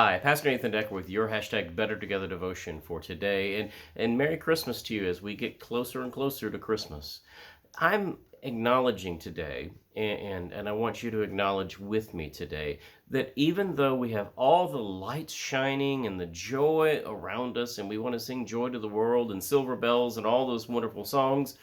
Hi, Pastor Nathan Decker with your hashtag Better Together devotion for today. And Merry Christmas to you as we get closer and closer to Christmas. I'm acknowledging today, and I want you to acknowledge with me today, that even though we have all the lights shining and the joy around us, and we want to sing Joy to the World and Silver Bells and all those wonderful songs,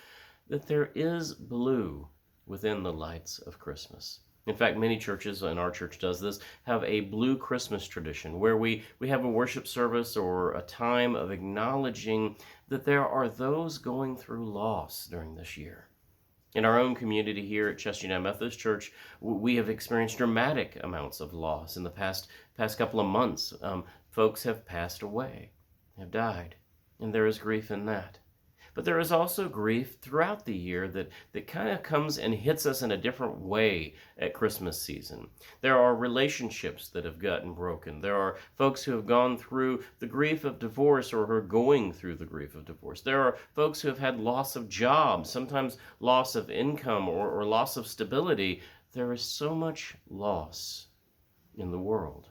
that there is blue within the lights of Christmas. In fact, many churches, and our church does this, have a blue Christmas tradition where we have a worship service or a time of acknowledging that there are those going through loss during this year. In our own community here at Chester United Methodist Church, we have experienced dramatic amounts of loss in the past couple of months. Folks have passed away, have died, and there is grief in that. But there is also grief throughout the year that kind of comes and hits us in a different way at Christmas season. There are relationships that have gotten broken. There are folks who have gone through the grief of divorce or who are going through the grief of divorce. There are folks who have had loss of jobs, sometimes loss of income or loss of stability. There is so much loss in the world.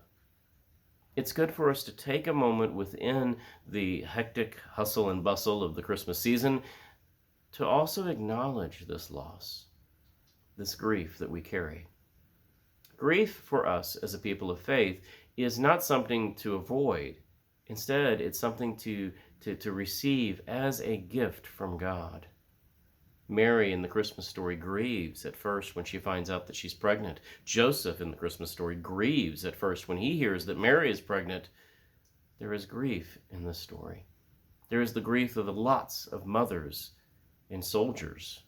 It's good for us to take a moment within the hectic hustle and bustle of the Christmas season to also acknowledge this loss, this grief that we carry. Grief for us as a people of faith is not something to avoid. Instead, it's something to receive as a gift from God. Mary in the Christmas story grieves at first when she finds out that she's pregnant. Joseph in the Christmas story grieves at first when he hears that Mary is pregnant. There is grief in this story. There is the grief of lots of mothers and soldiers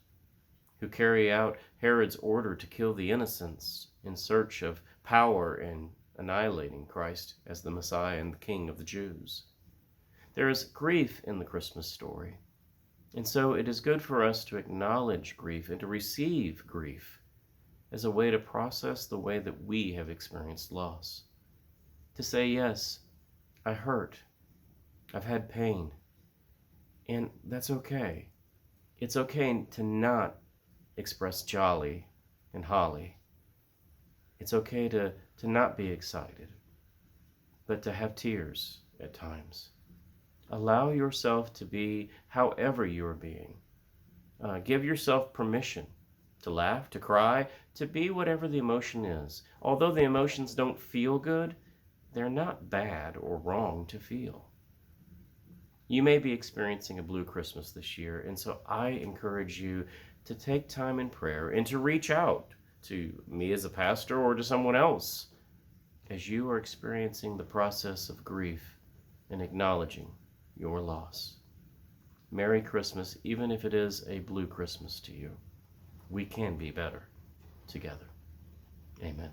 who carry out Herod's order to kill the innocents in search of power and annihilating Christ as the Messiah and the King of the Jews. There is grief in the Christmas story. And so it is good for us to acknowledge grief and to receive grief as a way to process the way that we have experienced loss. To say, yes, I hurt, I've had pain, and that's okay. It's okay to not express jolly and holly. It's okay to not be excited, but to have tears at times. Allow yourself to be however you are being. Give yourself permission to laugh, to cry, to be whatever the emotion is. Although the emotions don't feel good, they're not bad or wrong to feel. You may be experiencing a blue Christmas this year, and so I encourage you to take time in prayer and to reach out to me as a pastor or to someone else as you are experiencing the process of grief and acknowledging your loss. Merry Christmas, even if it is a blue Christmas to you. We can be better together. Amen.